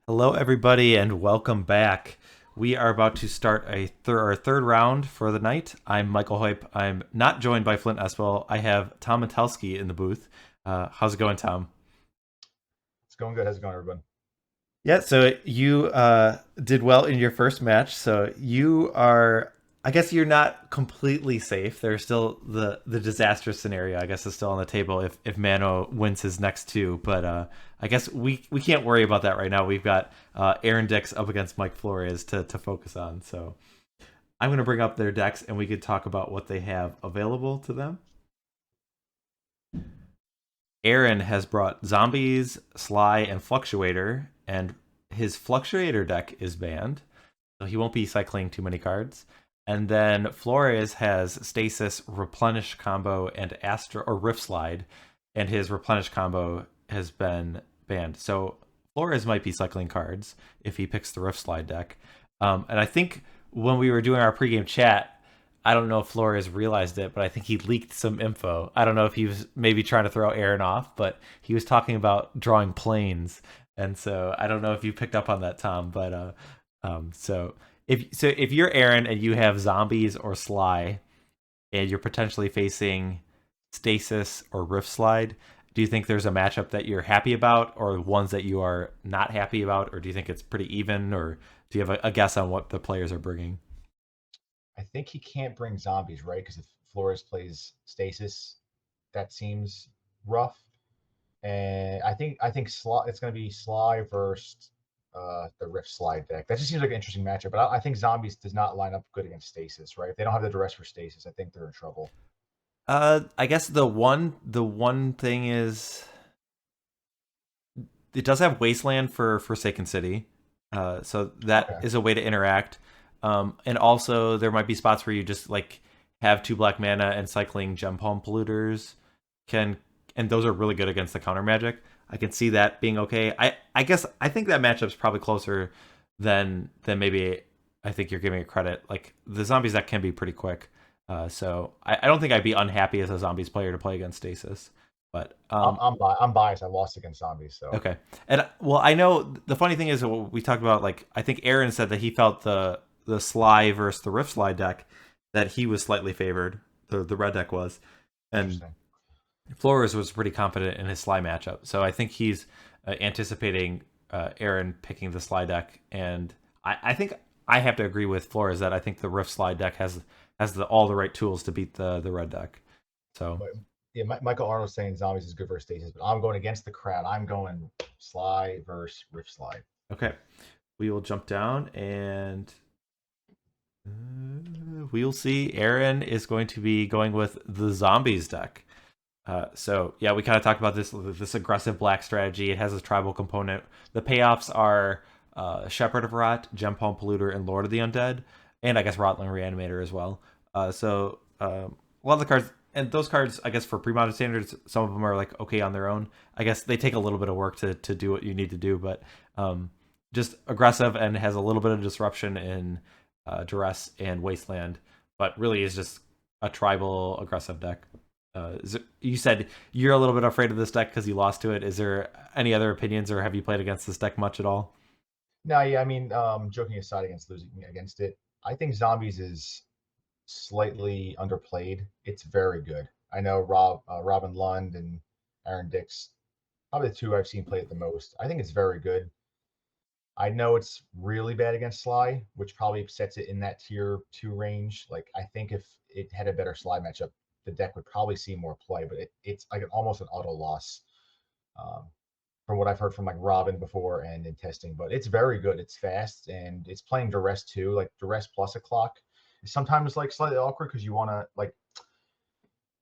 Hello, everybody, and welcome back. We are about to start our third round for the night. I'm Michael Hoyp. I'm not joined by Flint Espel. I have Tom Metelsky in the booth. How's it going, Tom? It's going good. How's it going, everyone? Yeah, so you did well in your first match. So you are, I guess you're not completely safe. There's still the disastrous scenario, I guess, is still on the table if Mano wins his next two. But I guess we can't worry about that right now. We've got Aaron Dix up against Mike Flores to focus on. So I'm going to bring up their decks and we could talk about what they have available to them. Aaron has brought Zombies, Sly, and Fluctuator, and his Fluctuator deck is banned, so he won't be cycling too many cards. And then Flores has Stasis, Replenish combo, and Astro or Rift Slide, and his Replenish combo has been banned. So Flores might be cycling cards if he picks the Rift Slide deck. And I think when we were doing our pregame chat, I don't know if Flores realized it, but I think he leaked some info. I don't know if he was maybe trying to throw Aaron off, but he was talking about drawing planes, and so I don't know if you picked up on that, Tom. But if you're Aaron and you have zombies or Sly, and you're potentially facing Stasis or Rift Slide, do you think there's a matchup that you're happy about, or ones that you are not happy about, or do you think it's pretty even, or do you have a guess on what the players are bringing? I think he can't bring zombies, right? Because if Flores plays Stasis, that seems rough. And I think it's going to be Sly versus the Rift Slide deck. That just seems like an interesting matchup. But I think zombies does not line up good against Stasis, right? If they don't have the duress for Stasis, I think they're in trouble. I guess the one thing is it does have Wasteland for Forsaken City, so that Okay. is a way to interact. And also there might be spots where you just like have two black mana and cycling Gem Palm Polluters can, and those are really good against the counter magic. I can see that being okay. I guess I think that matchup's probably closer than maybe I think you're giving it credit. Like the zombies that can be pretty quick. So I don't think I'd be unhappy as a zombies player to play against Stasis. But I'm biased. I lost against zombies, so okay. And well, I know the funny thing is we talked about, like, I think Aaron said that he felt the Sly versus the Rift Slide deck that he was slightly favored. The red deck was, and interesting. Flores was pretty confident in his Sly matchup. So I think he's anticipating Aaron picking the Sly deck, and I think I have to agree with Flores that I think the Rift Slide deck has all the right tools to beat the red deck. So But yeah, Michael Arnold's saying zombies is good versus Stasis, but I'm going against the crowd. I'm going Sly versus Rift Slide. okay, we will jump down and we'll see. Aaron is going to be going with the zombies deck. So yeah, we kind of talked about this aggressive black strategy. It has a tribal component. The payoffs are Shepherd of Rot, Gem Palm Polluter, and Lord of the Undead, and I guess Rotling Reanimator as well. A lot of the cards, and those cards, I guess for pre-modern standards, some of them are like okay on their own. I guess they take a little bit of work to do what you need to do, but just aggressive and has a little bit of disruption in Duress and Wasteland, but really is just a tribal aggressive deck. You said you're a little bit afraid of this deck because you lost to it. Is there any other opinions, or have you played against this deck much at all? No, yeah, I mean, joking aside against losing against it, I think zombies is slightly underplayed. It's very good. I know Robin Lund and Aaron Dix, probably the two I've seen play it the most. I think it's very good. I know it's really bad against Sly, which probably sets it in that tier two range. Like I think if it had a better Sly matchup, the deck would probably see more play, but it's like almost an auto loss. Um, from what I've heard from like Robin before and in testing, but it's very good. It's fast and it's playing duress too. Like duress plus a clock is sometimes like slightly awkward because you want to like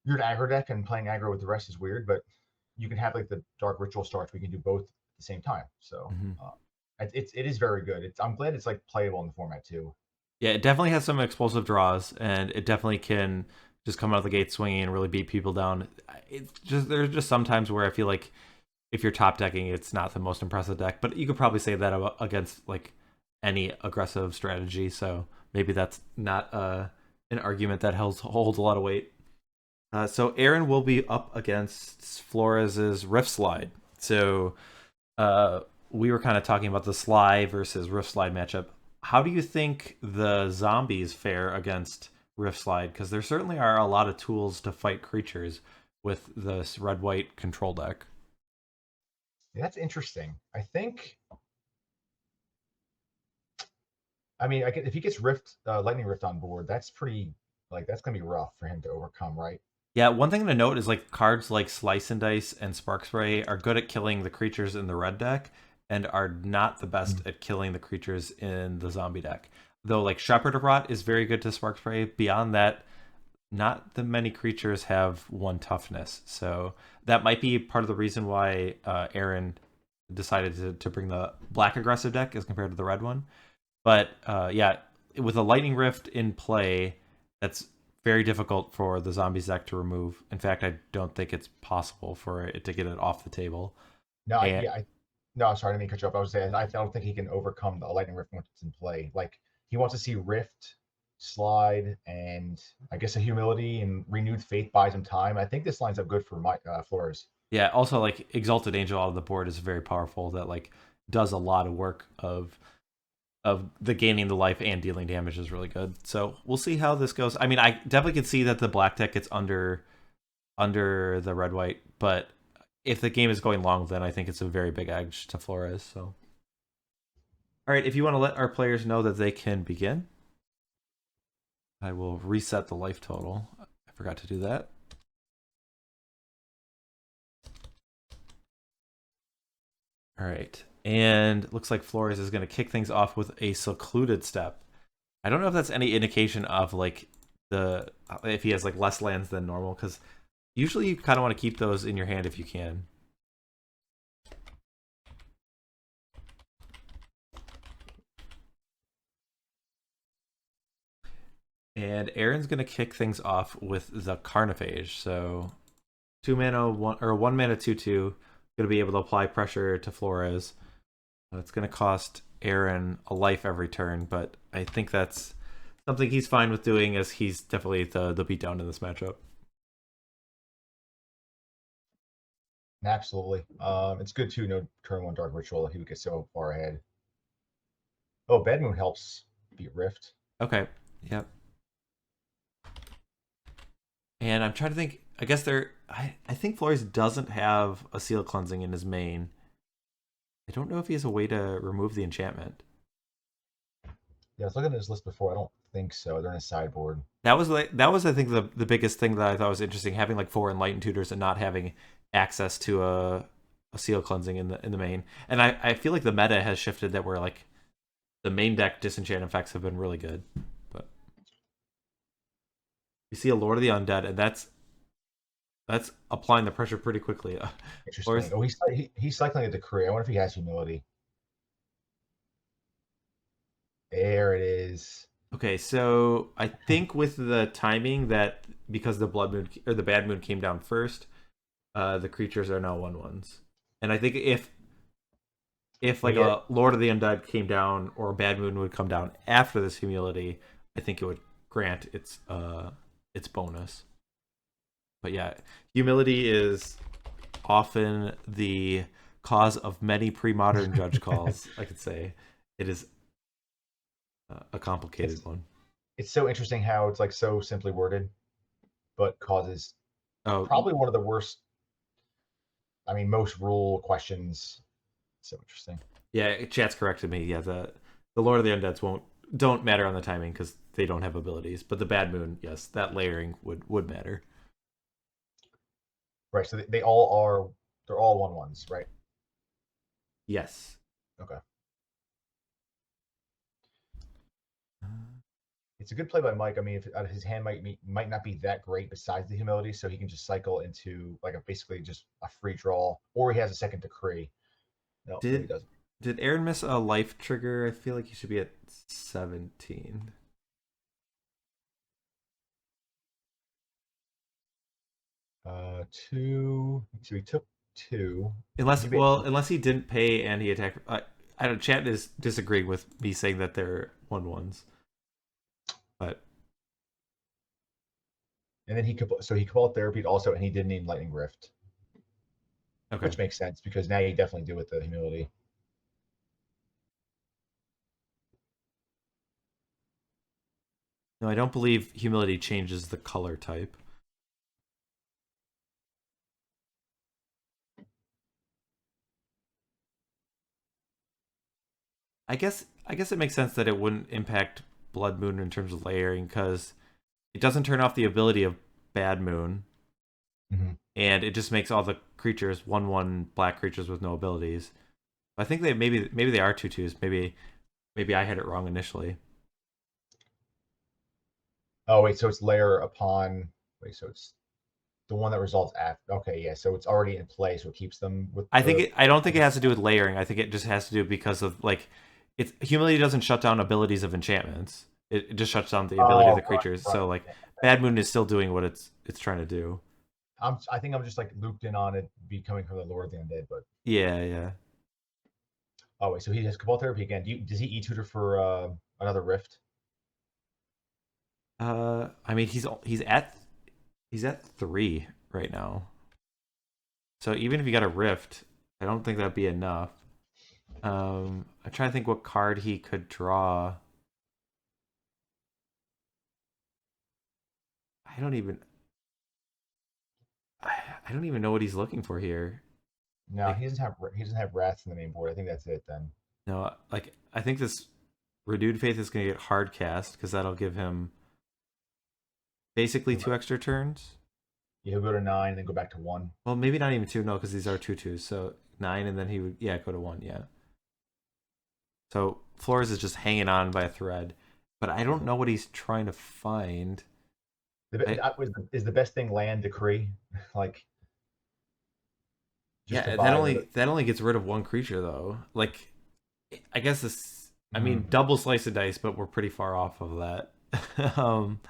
you're an aggro deck and playing aggro with duress is weird, but you can have like the dark ritual starts. We can do both at the same time. So Mm-hmm. it is very good. I'm glad it's like playable in the format too. Yeah, it definitely has some explosive draws, and it definitely can just come out of the gate swinging and really beat people down. It's just there's just sometimes where I feel like if you're top decking, it's not the most impressive deck, but you could probably say that against like any aggressive strategy. So maybe that's not an argument that holds a lot of weight. So Aaron will be up against Flores's Rift Slide. So uh, we were kind of talking about the Sly versus Rift Slide matchup. How do you think the zombies fare against Rift Slide? Because there certainly are a lot of tools to fight creatures with this red white control deck. Yeah, that's interesting. I think. I mean, if he gets Lightning Rift on board, that's pretty. Like that's gonna be rough for him to overcome, right? Yeah, one thing to note is like cards like Slice and Dice and Spark Spray are good at killing the creatures in the red deck and are not the best Mm. at killing the creatures in the zombie deck. Though like Shepherd of Rot is very good to Spark Spray. Beyond that, not that many creatures have one toughness. So that might be part of the reason why Aaron decided to bring the black aggressive deck as compared to the red one. But yeah, with a Lightning Rift in play, that's very difficult for the Zombies deck to remove. In fact, I don't think it's possible for it to get it off the table. No, And no, sorry, I didn't mean to cut you off. I was saying I don't think he can overcome the Lightning Rift once it's in play. Like he wants to see Rift, Slide, and I guess a Humility and Renewed Faith buys him time. I think this lines up good for my Flores. yeah, also like Exalted Angel out of the board is very powerful. That like does a lot of work of the gaining the life and dealing damage is really good. So we'll see how this goes. I mean, I definitely can see that the black deck gets under the red white, but if the game is going long, then I think it's a very big edge to Flores. So, all right, if you want to let our players know that they can begin, I will reset the life total. I forgot to do that. All right, and looks like Flores is going to kick things off with a secluded step. I don't know if that's any indication of like the if he has like less lands than normal, because usually you kind of want to keep those in your hand if you can. And Aaron's gonna kick things off with the Carnophage. So 2 mana, 1 mana, 2/2. Gonna be able to apply pressure to Flores. It's gonna cost Aaron a life every turn, but I think that's something he's fine with doing, as he's definitely the beatdown in this matchup. Absolutely. It's good too. No turn one Dark Ritual. He would get so far ahead. Oh, Bad Moon helps beat Rift. Okay. Yep. And I'm trying to think. I guess I think Flores doesn't have a seal cleansing in his main. I don't know if he has a way to remove the enchantment. Yeah, I was looking at his list before. I don't think so. They're in a sideboard. That was I think the biggest thing that I thought was interesting, having like 4 Enlightened Tutors and not having access to a seal cleansing in the main. And I feel like the meta has shifted, that where like the main deck disenchant effects have been really good. But you see a Lord of the Undead, and that's applying the pressure pretty quickly. Interesting. Oh, he's cycling a Decree. I wonder if he has Humility. There it is. Okay, so I think with the timing, that because the blood moon or the bad moon came down first, the creatures are now 1/1s. And I think if like Yeah. a Lord of the Undead came down, or a bad moon would come down after this humility, I think it would grant its bonus. But yeah, humility is often the cause of many pre-modern judge calls. I could say it is a complicated It's one. it's so interesting how it's like so simply worded, but causes Oh, probably one of the worst. I mean, most rule questions. So interesting. yeah, chat's corrected me. Yeah, the Lord of the Undeads don't matter on the timing because they don't have abilities. But the Bad Moon, yes, that layering would matter. Right. So they all are. They're all 1/1s, right? Yes. Okay. It's a good play by Mike. I mean, if his hand might not be that great besides the humility, so he can just cycle into like basically just a free draw, or he has a second Decree. No, he Did doesn't. did Aaron miss a life trigger? I feel like he should be at 17. Two. So he took two. Unless, Maybe, well, unless he didn't pay and he attacked. I don't. Chat is disagreeing with me saying that they're 1/1s, but and then he called therapy also, and he did name Lightning Rift, okay. which makes sense because now you definitely do with the humility. No, I don't believe humility changes the color type. I guess it makes sense that it wouldn't impact Blood Moon in terms of layering because it doesn't turn off the ability of Bad Moon, Hmm. and it just makes all the creatures 1/1 black creatures with no abilities. I think they maybe they are 2/2s. Maybe I had it wrong initially. Oh wait, so it's layer upon. Wait, so it's the one that results after. Okay, yeah. So it's already in play, so it keeps them with the. I don't think it has to do with layering. I think it just has to do because of like it's humility doesn't shut down abilities of enchantments. It just shuts down the ability of Oh, the creatures. right. So like Yeah, Bad Moon is still doing what it's trying to do. I think I'm just like looped in on it be coming from the Lord of the Undead, but Yeah, yeah. oh wait, so he has Cabal Therapy again. Does he E-tutor for another Rift? I mean he's at 3 right now. So even if you got a rift, I don't think that'd be enough. I'm trying to think what card he could draw. I don't even I don't even know what he's looking for here. No, Like he doesn't have Wrath in the main board. I think that's it then. no, like I think this renewed faith is going to get hard cast because that'll give him basically He'll 2 go, extra turns. yeah, he'll go to 9 and then go back to 1. Well, maybe not even 2, no, because these are 2/2s. So 9, and then he would go to 1. Yeah. So Flores is just hanging on by a thread, but I don't know what he's trying to find. I Is the best thing Land Decree? Like just to Yeah, that buy rid of. only gets rid of one creature though. Like I guess this I mean Mm. double slice of dice, but we're pretty far off of that. um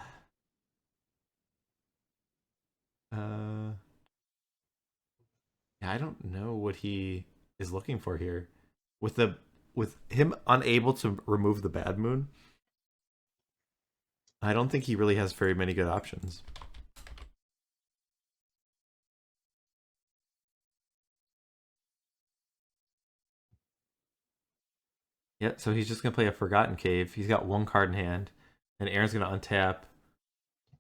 uh yeah, I don't know what he is looking for here. With him unable to remove the bad moon, I don't think he really has very many good options. Yeah, so he's just gonna play a Forgotten Cave. He's got one card in hand, and Aaron's gonna untap.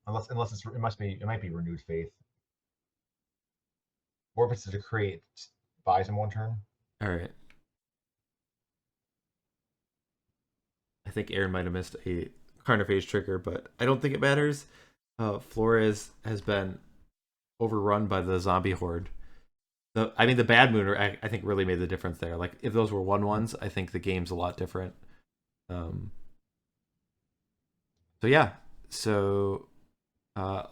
Unless it might be Renewed Faith, or if it's a Decree, it buys him 1 turn. All right, I think Aaron might have missed a Carnifage trigger, but I don't think it matters. Flores has been overrun by the zombie horde. I mean, the bad moon, I think, really made the difference there. Like, if those were 1/1s, I think the game's a lot different. Um, so yeah, so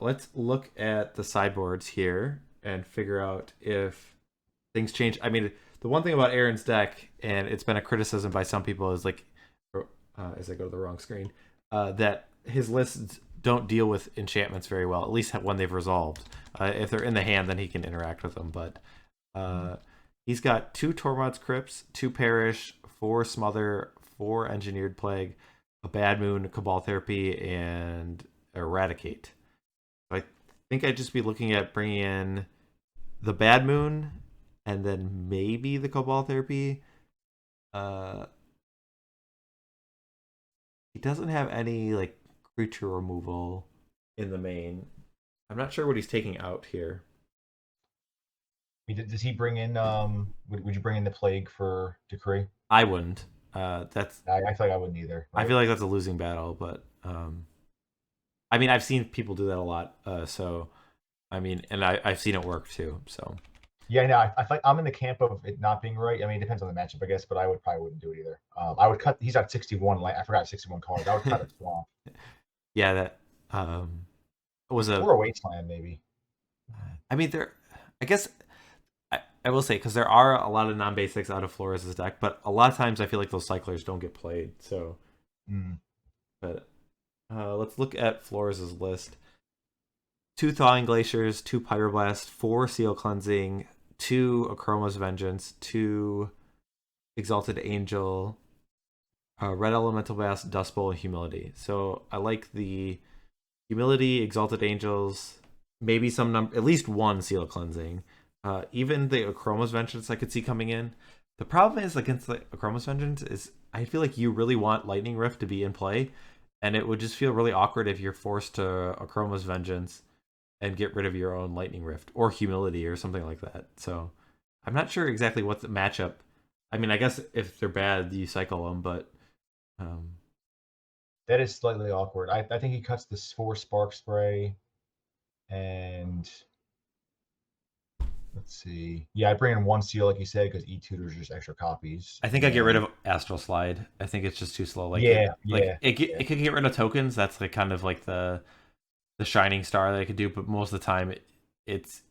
let's look at the sideboards here and figure out if things change. I mean, the one thing about Aaron's deck, and it's been a criticism by some people, is like, as I go to the wrong screen, that his lists don't deal with enchantments very well. At least when they've resolved. If they're in the hand, then he can interact with them. But he's got 2 Tormod's Crypts, 2 Perish, 4 Smother, 4 Engineered Plague, a Bad Moon, Cabal Therapy, and Eradicate. So I think I'd just be looking at bringing in the Bad Moon and then maybe the Cabal Therapy. Uh, he doesn't have any like creature removal in the main. I'm not sure what he's taking out here. Does he bring in? Would you bring in the Plague for Decree? I wouldn't. That's I feel like I wouldn't either. I Right? feel like that's a losing battle, but I mean I've seen people do that a lot. So I mean, and I've seen it work too. So Yeah, no, I feel like I'm in the camp of it not being right. I mean, it depends on the matchup, I guess, but I would probably wouldn't do it either. I would cut. He's got 61. Like I forgot 61 cards. I would cut a swamp yeah, that was a. or a wasteland maybe. I mean, there. I guess I will say because there are a lot of non-basics out of Flores' deck, but a lot of times I feel like those cyclers don't get played. So, Mm. but let's look at Flores' list: 2 Thawing Glaciers, 2 Pyroblast, 4 Seal Cleansing, 2 Akroma's Vengeance, 2 Exalted Angel, Red Elemental Blast, Dust Bowl, and Humility. So I like the Humility, Exalted Angels, maybe some number, at least 1 Seal Cleansing. Even the Akroma's Vengeance I could see coming in. The problem is against the Akroma's Vengeance is I feel like you really want Lightning Rift to be in play, and it would just feel really awkward if you're forced to Chroma's Vengeance and get rid of your own Lightning Rift or Humility or something like that. So I'm not sure exactly what the matchup. I mean, I guess if they're bad, you cycle them, but um, That is slightly awkward. I think he cuts this 4 Spark Spray, and let's see. Yeah, I bring in 1 seal, like you said, because E-tutors just extra copies. I think I get rid of Astral Slide. I think it's just too slow. Yeah, like yeah, yeah. it could get rid of tokens. That's like kind of like the shining star that it could do. But most of the time, it's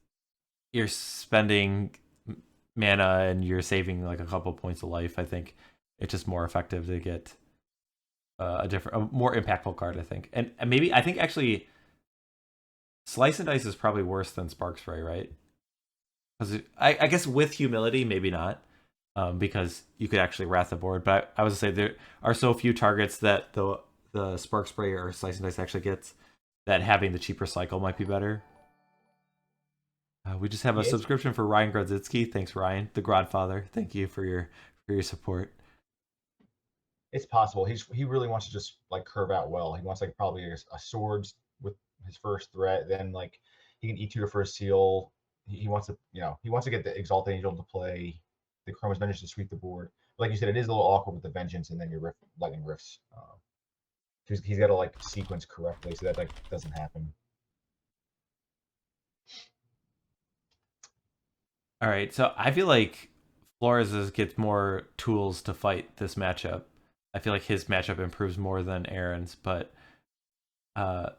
you're spending mana and you're saving like a couple points of life. I think it's just more effective to get a more impactful card. I think, and maybe I think actually Slice and Dice is probably worse than Spark Spray, right? Because I guess with Humility, maybe not, because you could actually wrath the board. But I was gonna say there are so few targets that the Spark Spray or Slice and Dice actually gets that having the cheaper cycle might be better. We just have a Yeah, subscription for Ryan Grodzitsky. Thanks, Ryan, the Godfather. Thank you for your support. it's possible. He really wants to just like curve out well. He wants like probably a swords with his first threat. Then like he can E-tutor for a seal. He wants to he wants to get the Exalted Angel to play, the Chroma's Vengeance to sweep the board. But like you said, it is a little awkward with the Vengeance and then your Lightning Rifts. He's got to like sequence correctly so that like doesn't happen. All right, so I feel like Flores gets more tools to fight this matchup. I feel like his matchup improves more than Aaron's, but uh,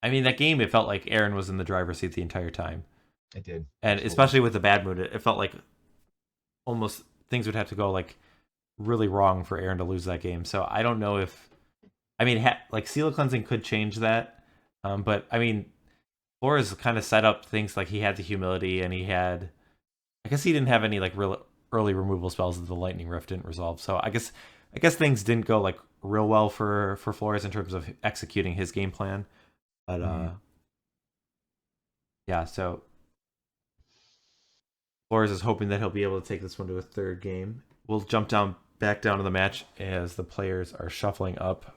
I mean that game it felt like Aaron was in the driver's seat the entire time, It did, and absolutely. especially with the bad mood, it felt like almost things would have to go like really wrong for Aaron to lose that game. So I don't know if I mean like Seal Cleansing could change that, but I mean Flores kind of set up things like he had the humility and he had I guess he didn't have any like real early removal spells that the Lightning Rift didn't resolve. So I guess things didn't go like real well for Flores in terms of executing his game plan. But yeah, so Flores is hoping that he'll be able to take this one to a third game. We'll jump back down to the match as the players are shuffling up.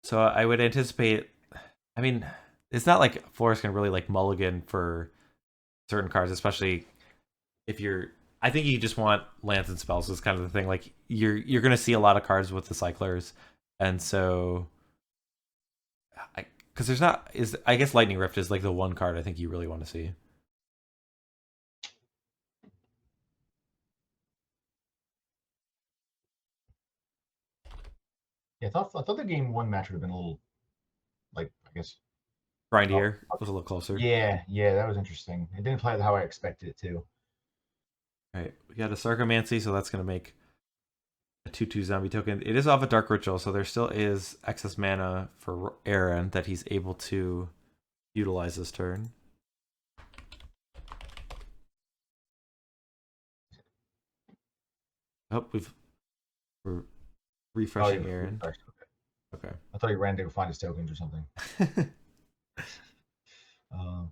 So I would anticipate. I mean, it's not like Flores can really like mulligan for certain cards, especially if you're. I think you just want lands and spells is kind of the thing. Like you're gonna see a lot of cards with the cyclers, and so because there's not is I guess Lightning Rift is like the one card I think you really want to see. Yeah, I thought the game 1 match would have been a little like I guess. Grind Oh, here was a little closer. yeah, that was interesting. It didn't play how I expected it to. All right, we got a Sarcomancy, so that's gonna make a 2/2 zombie token. It is off a Dark Ritual, so there still is excess mana for Aaron that he's able to utilize this turn. Oh, we're Oh, yeah, refreshing Aaron. okay. Okay. I thought he ran to go find his tokens or something. Uh,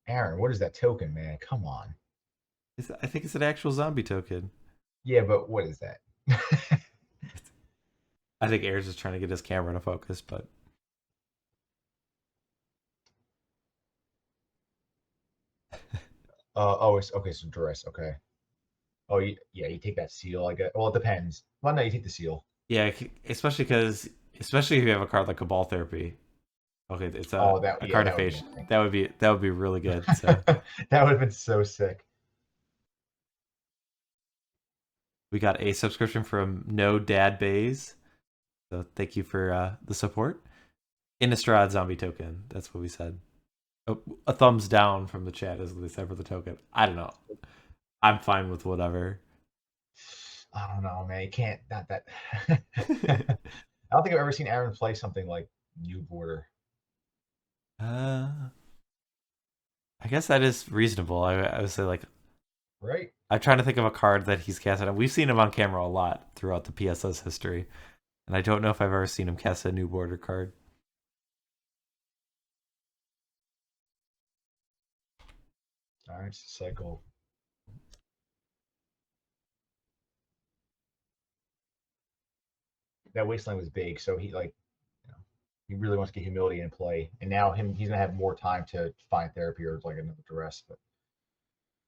Aaron, what is that token, man? Come on. I think it's an actual zombie token. Yeah, but what is that? I think Aaron's just trying to get his camera to focus, but Oh, it's okay. So duress. Okay. Oh, yeah. You take that seal. I guess. Well, it depends. Well, no, you take the seal. yeah, especially if you have a card like Cabal Therapy. Okay, it's Oh, a yeah, card that of would be face. insane. That would be really good. So That would have been so sick. we got a subscription from No Dad Bays. So thank you for the support. Innistrad zombie token. That's what we said. Oh, a thumbs down from the chat as they said for the token. I don't know. I'm fine with whatever. I don't know, man. You can't. Not that. I don't think I've ever seen Aaron play something like New Border. I guess that is reasonable. I would say like Right? I'm trying to think of a card that he's casted. We've seen him on camera a lot throughout the PSS history, and I don't know if I've ever seen him cast a new border card. All right, cycle. That wasteland was big, so he like, you know, he really wants to get humility in play, and now he's gonna have more time to find therapy or like another duress. But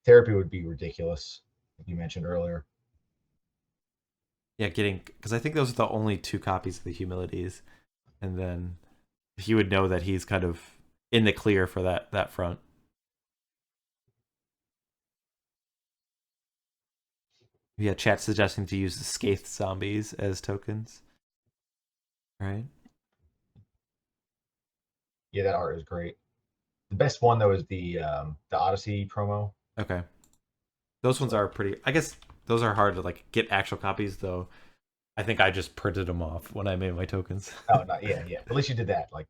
therapy would be ridiculous, like you mentioned earlier. Yeah, getting because I think those are the only two copies of the humilities, and then he would know that he's kind of in the clear for that front. Yeah, chat suggesting to use the Scathed Zombies as tokens. Right? Yeah, that art is great. The best one though is the Odyssey promo. Okay. Those It's ones like, are pretty. I guess those are hard to like get actual copies though. I think I just printed them off when I made my tokens. oh, not yeah, yeah. At least you did that. Like,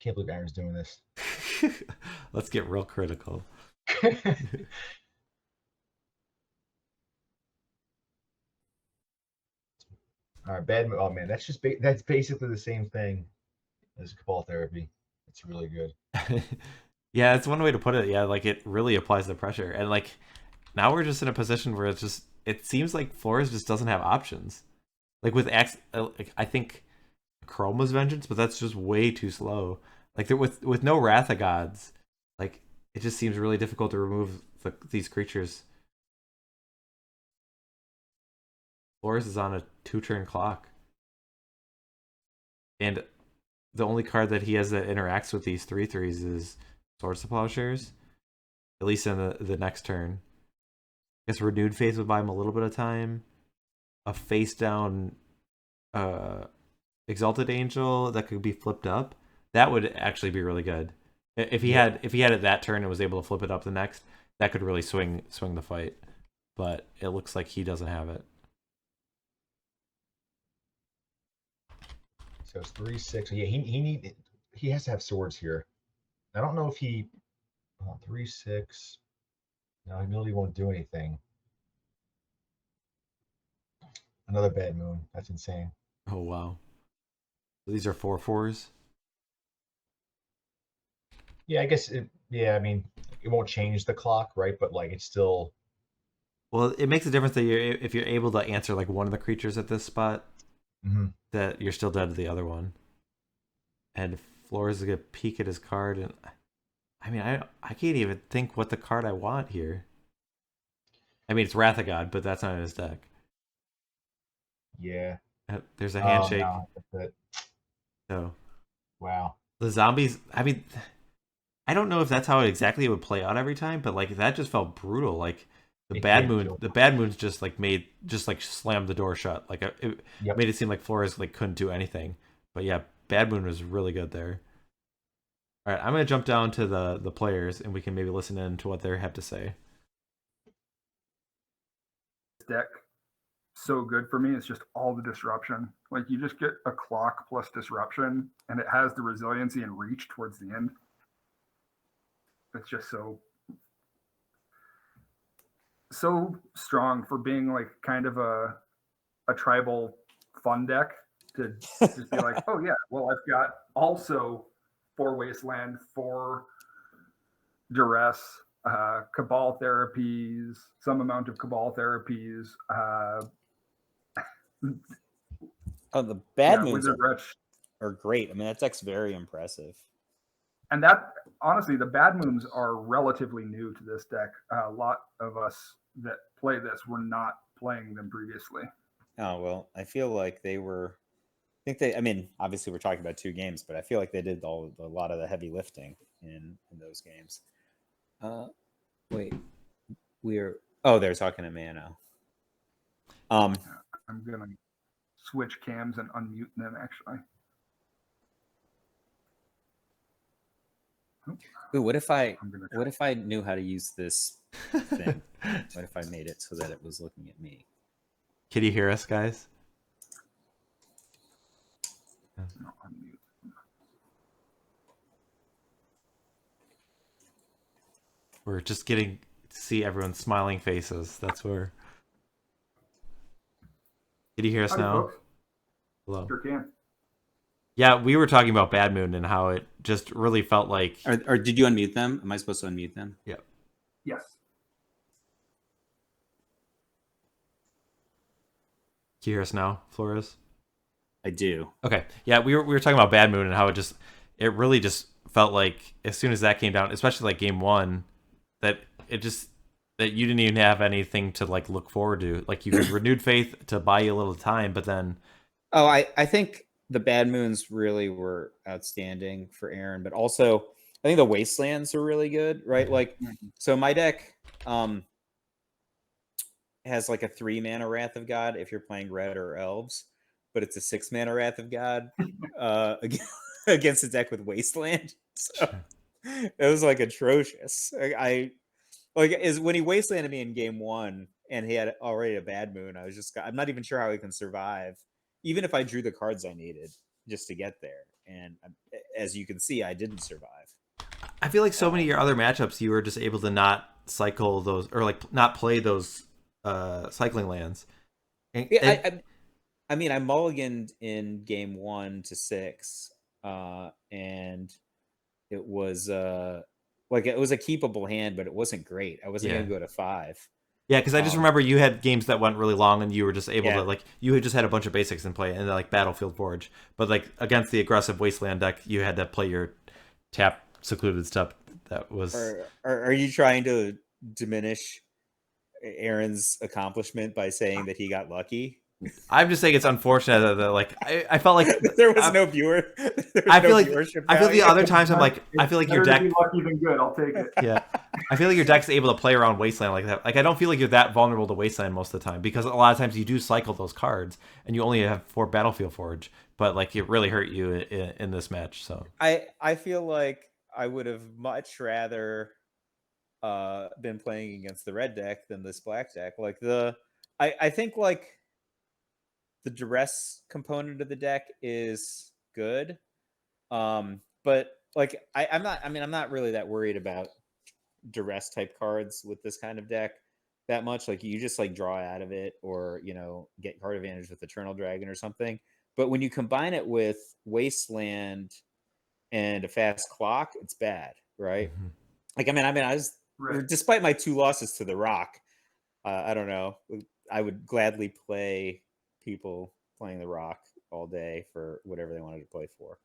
can't believe Aaron's doing this. Let's get real critical. All right, bad. Oh man, that's basically the same thing as Cabal therapy. It's really good. Yeah, it's one way to put it. Yeah, like it really applies the pressure, and like now we're just in a position where it seems like Flores just doesn't have options. Like with X, like I think Chroma's Vengeance, but that's just way too slow. Like there, with no Wrath of Gods, like it just seems really difficult to remove these creatures. Flores is on a 2-turn clock, and the only card that he has that interacts with these 3/3s is Swords to Plowshares. At least in the next turn. I guess Renewed Faith would buy him a little bit of time. A face down uh Exalted Angel that could be flipped up. That would actually be really good. Yeah. If he had it that turn and was able to flip it up the next, that could really swing the fight. But it looks like he doesn't have it. So it's 3/6. Yeah, he has to have swords here. I don't know if he 3/6. No, humility won't do anything. Another bad moon. That's insane. Oh wow. So these are 4/4s. Yeah, I guess it. Yeah, I mean, it won't change the clock, right? But like, it's still. Well, it makes a difference that if you're able to answer like one of the creatures at this spot, Mhm. that you're still dead to the other one. And Flores is gonna peek at his card, and I mean, I can't even think what the card I want here. I mean, it's Wrath of God, but that's not in his deck. Yeah. There's a Oh handshake. no, that's it. So Wow. the zombies. I mean, I don't know if that's how exactly it would play out every time, but like that just felt brutal. Like It did feel. the bad moon's just like slammed the door shut. Like it Yep. made it seem like Flores like couldn't do anything. But yeah, bad moon was really good there. All right, I'm gonna jump down to the players, and we can maybe listen in to what they have to say. Deck so good for me. It's just all the disruption. Like you just get a clock plus disruption, and it has the resiliency and reach towards the end. It's just so strong for being like kind of a tribal fun deck to just be like, oh yeah, well I've got also 4 wasteland, 4 duress, cabal therapies, some amount of cabal therapies. Oh, the bad Yeah, moons Wizard Wretch. are great. I mean, that deck's very impressive. And that, honestly, the bad moons are relatively new to this deck. A lot of us that play this were not playing them previously. Oh, well, I feel like they were. I mean, obviously we're talking about 2 games, but I feel like they did a lot of the heavy lifting in those games. Wait, they're talking to Mano. I'm gonna switch cams and unmute them actually. Ooh, what if I knew how to use this thing? What if I made it so that it was looking at me? Can you hear us, guys? Unmute. We're just getting to see everyone's smiling faces. That's where. Can you hear us Hi, now? folks. Hello. Sure can. Yeah, we were talking about Bad Moon and how it just really felt like. Or did you unmute them? Am I supposed to unmute them? Yeah. Yes. Can you hear us now, Flores? I do. Okay. Yeah, we were talking about Bad Moon and how it really just felt like as soon as that came down, especially like game one, that you didn't even have anything to like look forward to. Like you had renewed faith to buy you a little time, but then. Oh, I think the Bad Moons really were outstanding for Aaron, but also I think the Wastelands are really good, right? Like, so my deck has like a 3-mana Wrath of God if you're playing red or elves, but it's a 6-mana Wrath of God against a deck with Wasteland. So it was like atrocious. I like is when he Wastelanded me in game one and he had already a Bad Moon. I'm not even sure how he can survive, even if I drew the cards I needed just to get there. And as you can see, I didn't survive. I feel like so many of your other matchups, you were just able to not cycle those or like not play those cycling lands. I mean, I mulliganed in game 1 to 6, and it was like it was a keepable hand, but it wasn't great. I wasn't going to go to 5. Yeah, because I just remember you had games that went really long, and you were just able to like you had just had a bunch of basics in play, and like Battlefield Forge. But like against the aggressive Wasteland deck, you had to play your tap secluded stuff. That was. Are you trying to diminish Aaron's accomplishment by saying that he got lucky? I'm just saying it's unfortunate that like I felt like there was no viewer. I feel like the other times I'm like I feel like your deck be lucky than good. I'll take it. Yeah, I feel like your deck's able to play around Wasteland like that. Like I don't feel like you're that vulnerable to Wasteland most of the time because a lot of times you do cycle those cards and you only have 4 Battlefield Forge, but like it really hurt you in this match. So I feel like I would have much rather been playing against the red deck than this black deck. Like I think like the duress component of the deck is good, but like I'm not really that worried about duress type cards with this kind of deck that much. Like you just like draw out of it or get card advantage with Eternal Dragon or something. But when you combine it with Wasteland and a fast clock, it's bad, right? Mm-hmm. Like I was right. Despite my 2 losses to the Rock, I don't know, I would gladly play people playing the Rock all day for whatever they wanted to play for.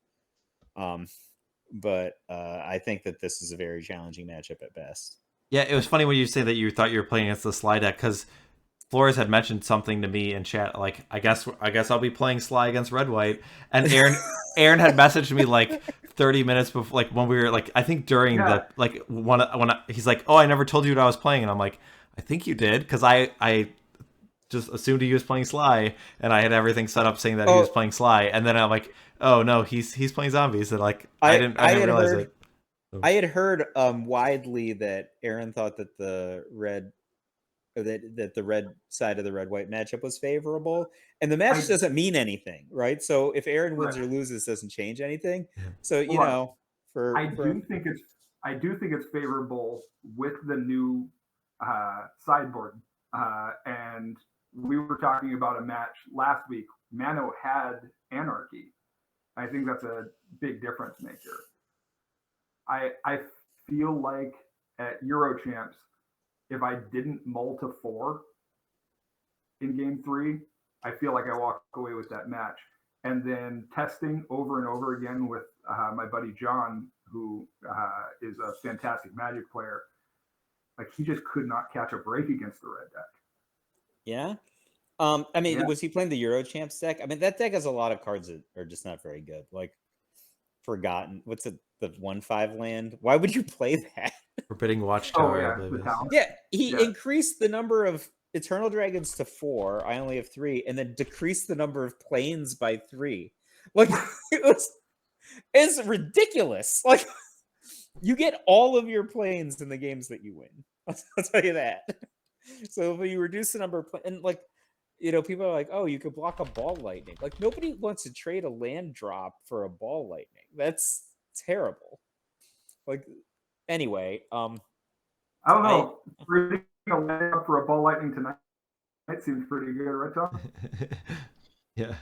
But I think that this is a very challenging matchup at best. Yeah, it was funny when you say that you thought you were playing against the Sly deck because Flores had mentioned something to me in chat, like I guess I'll be playing Sly against Red White, and Aaron had messaged me like 30 minutes before, like when we were like I think during the like when he's like, oh, I never told you what I was playing, and I'm like, I think you did because I just assumed he was playing Sly, and I had everything set up saying that he was playing Sly, and then I'm like, oh no, he's playing zombies, and like I didn't realize it. I had heard widely that Aaron thought that the red side of the red white matchup was favorable, and the match doesn't mean anything, right? So if Aaron wins or loses, doesn't change anything. So I do think it's favorable with the new sideboard, and we were talking about a match last week. Mano had Anarchy. I think that's a big difference maker. I feel like at Euro Champs, if I didn't mull to 4 in game 3, I feel like I walk away with that match. And then testing over and over again with my buddy John, who is a fantastic Magic player, like he just could not catch a break against the red deck. Yeah. Was he playing the Euro Champs deck? I mean, that deck has a lot of cards that are just not very good. Like Forgotten. What's it? The 1/5 land. Why would you play that? Forbidding Watchtower. He increased the number of Eternal Dragons to 4. I only have 3, and then decreased the number of planes by 3. Like it's ridiculous. Like you get all of your planes in the games that you win. I'll tell you that. So if you reduce the number of and like people are like, oh, you could block a Ball Lightning. Like nobody wants to trade a land drop for a Ball Lightning. That's terrible. Like anyway, I don't know. Reading a land up for a Ball Lightning tonight seems pretty good, right, Tom? Yeah.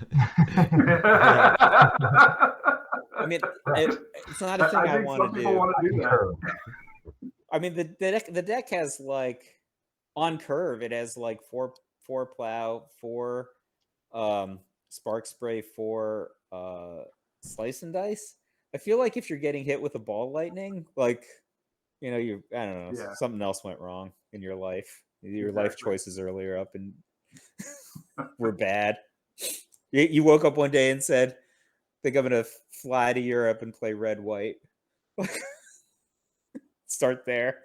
I mean, Correct. it's not a thing I think want some to people do. want to do that. Curve. I mean, the deck has like on curve. It has like four plow, 4 spark spray, 4 slice and dice. I feel like if you're getting hit with a ball lightning, like I don't know, Yeah. something else went wrong in your life. Your life Exactly. choices earlier up and were bad. You woke up one day and said, think I'm gonna fly to Europe and play red white. Start there.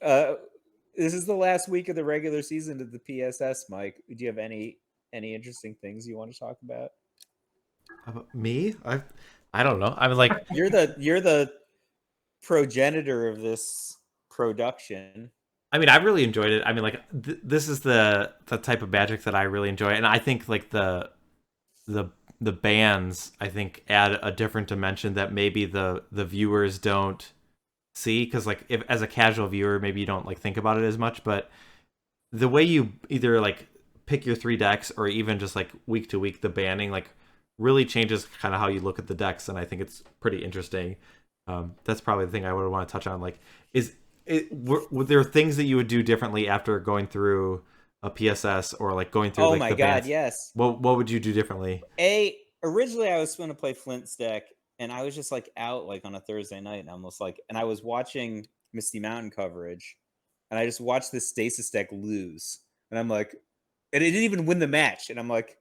This is the last week of the regular season of the PSS, Mike. Do you have any interesting things you want to talk about? Me? I don't know. I mean, like You're the progenitor of this production. I mean, I really enjoyed it. I mean, like this is the type of Magic that I really enjoy, and I think like the bands I think add a different dimension that maybe the viewers don't see, because like if as a casual viewer maybe you don't like think about it as much, but the way you either like pick your 3 decks or even just like week to week the banning like really changes kind of how you look at the decks, and I think it's pretty interesting. That's probably the thing I would want to touch on. Like, were there things that you would do differently after going through a PSS or like going through? Oh like my the god, bands? yes. What would you do differently? Originally I was going to play Flint's deck, and I was just like out like on a Thursday night, and almost like, and I was watching Misty Mountain coverage, and I just watched this Stasis deck lose, and I'm like, and it didn't even win the match, and I'm like,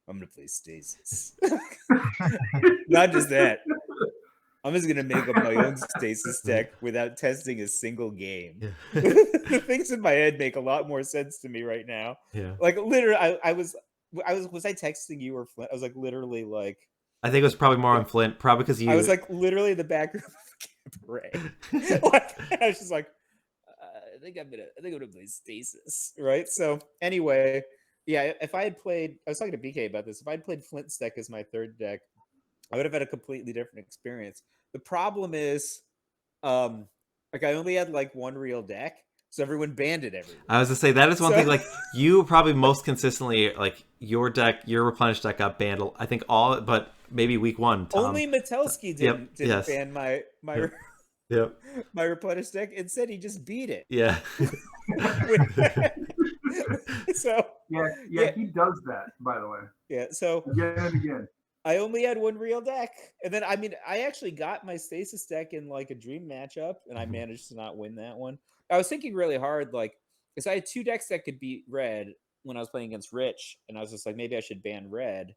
I'm gonna play Stasis. Not just that, I'm just gonna make up my own Stasis deck without testing a single game. Yeah. The things in my head make a lot more sense to me right now. Yeah. Like literally, was I texting you or Flint? I was like literally like, I think it was probably more on Flint, probably because you. I was like literally the back room of Cabaret. Like, I was just like, I think I'm gonna play Stasis, right? So anyway, yeah, if I had played, I was talking to BK about this. If I'd played Flint's deck as my third deck, I would have had a completely different experience. The problem is, like I only had like one real deck, so everyone banned it everywhere. I was to say that is one thing. Like you probably most consistently like your replenished deck got banned. I think all, but maybe week 1. Tom. Only Metelsky didn't yes. ban my Yep. my replenished deck. Instead, he just beat it. Yeah. So yeah, he does that, by the way. Yeah. So again and again. I only had one real deck, and then I mean, I actually got my Stasis deck in like a dream matchup, and I managed to not win that one. I was thinking really hard, like, because I had 2 decks that could beat red when I was playing against Rich, and I was just like, maybe I should ban red.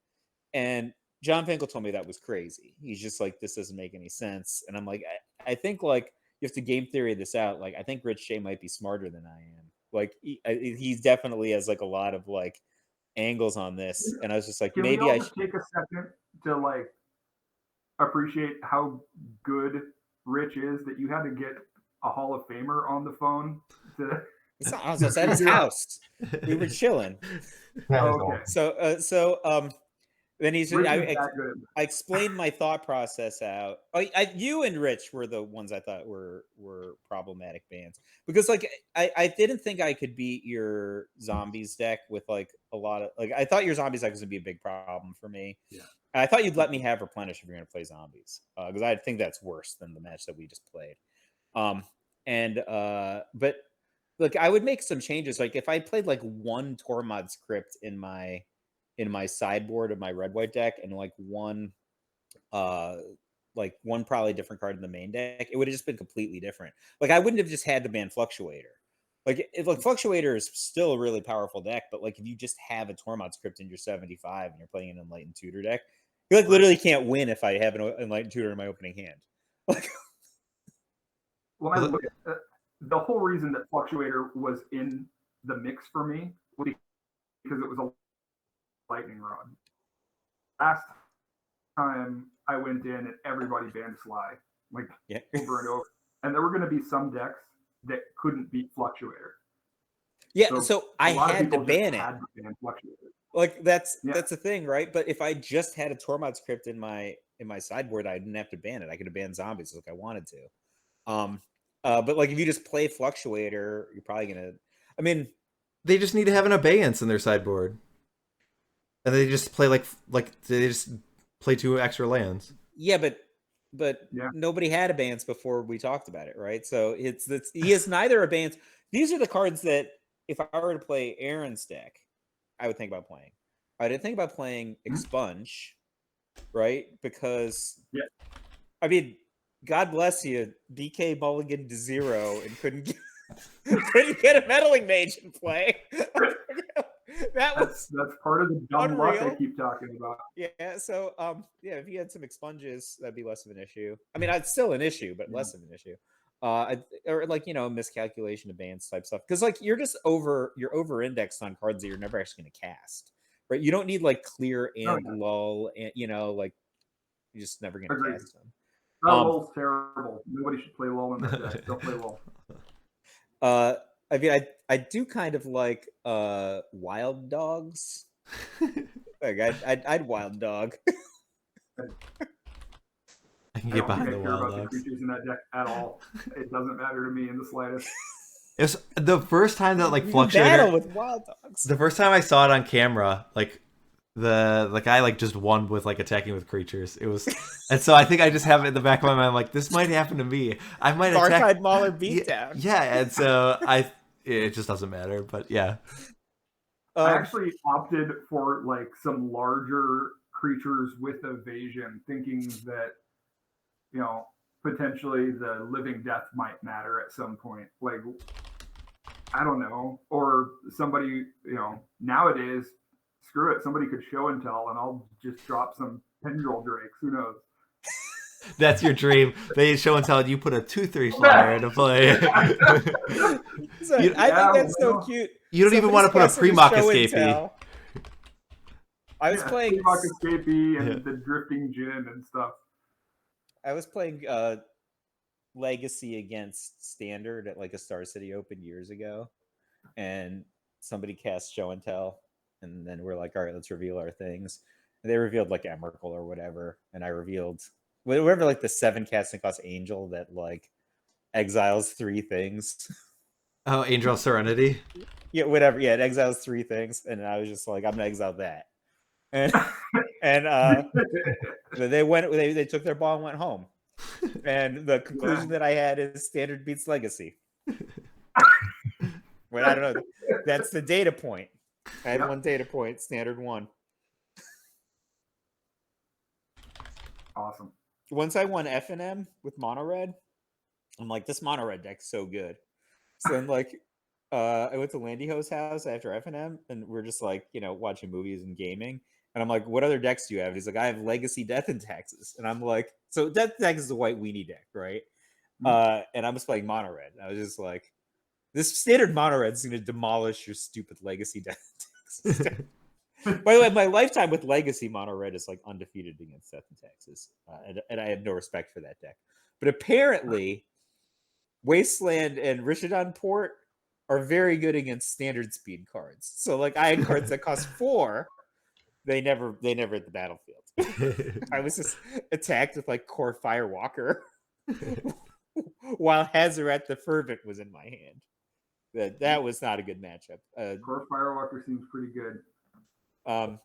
And John Finkel told me that was crazy. He's just like, this doesn't make any sense. And I'm like, I think like you have to game theory this out. Like, I think Rich Shea might be smarter than I am. Like, he's definitely has like a lot of like angles on this. And I was just like, Can maybe we I all should take a second to like appreciate how good Rich is, that you had to get a Hall of Famer on the phone to. It's not, I was at his house. We were chilling. Okay. So then he's Rich is I that good. explained my thought process out. You and Rich were the ones I thought were problematic bands, because like I didn't think I could beat your zombies deck with like a lot of like, I thought your zombies deck was gonna be a big problem for me. Yeah. And I thought you'd let me have replenish if you're gonna play zombies, because I think that's worse than the match that we just played. But look, I would make some changes. Like if I played like one Tormod script in my sideboard of my red white deck, and like one probably different card in the main deck, it would have just been completely different. Like I wouldn't have just had to ban Fluctuator. Like if like Fluctuator is still a really powerful deck, but like if you just have a Tormod script in your 75 and you're playing an Enlightened Tutor deck, you like literally can't win if I have an Enlightened Tutor in my opening hand. Like when I look at the whole reason that Fluctuator was in the mix for me was because it was a lightning rod. Last time I went in and everybody banned Sly, like over and over. And there were going to be some decks that couldn't beat Fluctuator. Yeah, so I had to ban it. Like that's the thing, right? But if I just had a Tormod script in my sideboard, I didn't have to ban it. I could have banned zombies like I wanted to. But like if you just play Fluctuator, you're probably gonna. I mean, they just need to have an abeyance in their sideboard. And they just play like they just play 2 extra lands. Yeah, but Yeah. nobody had abeyance before we talked about it, right? So he has neither abeyance. These are the cards that if I were to play Aaron's deck, I would think about playing. I would think about playing Expunge, right? Because Yeah. I mean, God bless you, DK mulliganed to 0 and couldn't get a meddling mage in play. That's part of the dumb luck I unreal. keep talking about. Yeah, so yeah, if you had some expunges, that'd be less of an issue. I mean, it's still an issue, but less of an issue. Or like, you know, miscalculation of bans type stuff. Because like you're over indexed on cards that you're never actually gonna cast. Right? You don't need like clear and lull and you know, like you're just never gonna cast them. Lull's terrible. Nobody should play lull in that deck. Don't play lull. I mean, I do kind of like wild dogs. Like I'd wild dog. I can get behind the care wild about the dogs. creatures in that deck at all. It doesn't matter to me in the slightest. It's the first time that like battle Fluctuator. with wild dogs. The first time I saw it on camera, like the guy like just won with like attacking with creatures. It was, and so I think I just have it in the back of my mind like this might happen to me. I might attack. Fartide Mauler beatdown. Yeah, and so it just doesn't matter. But yeah, I actually opted for like some larger creatures with evasion, thinking that, you know, potentially the living death might matter at some point. Like, I don't know. Or somebody, you know, nowadays, screw it, somebody could show and tell and I'll just drop some Tendril Drakes. Who knows? that's your dream. They show and tell you put a 2/3 flyer into play. So, I think that's so cute. You don't even want to put a Premok Escapee. I was playing Premok Escapee and the Drifting Djinn and stuff. I was playing Legacy against Standard at like a Star City Open years ago, and somebody cast Show and Tell, and then we're like, all right, let's reveal our things. And they revealed like Emrakul or whatever, and I revealed whatever like the 7 casting cost Angel that like exiles 3 things. Oh, Angel of Serenity. Yeah, whatever. Yeah, it exiles 3 things, and I was just like, I'm gonna exile that. And they took their ball and went home. And the conclusion that I had is Standard beats Legacy. Well, I don't know. That's the data point. I had one data point. Standard won. Awesome. Once I won F&M with Mono Red, I'm like, this Mono Red deck's so good. So then, like, I went to Landyho's house after F&M, and we're just like, you know, watching movies and gaming. And I'm like, what other decks do you have? And he's like, I have Legacy Death and Taxes. And I'm like, so Death and Taxes is a white weenie deck, right? And I was playing Mono Red. I was just like, this standard Mono Red is going to demolish your stupid Legacy Death and Taxes. By the way, my lifetime with Legacy Mono Red is like undefeated against Death and Taxes. And I have no respect for that deck. But apparently, Wasteland and Rishadan Port are very good against standard speed cards. So like I had cards that cost 4. They never hit the battlefield. I was just attacked with like Core Firewalker while Hazaret the Fervent was in my hand. That was not a good matchup. Core Firewalker seems pretty good.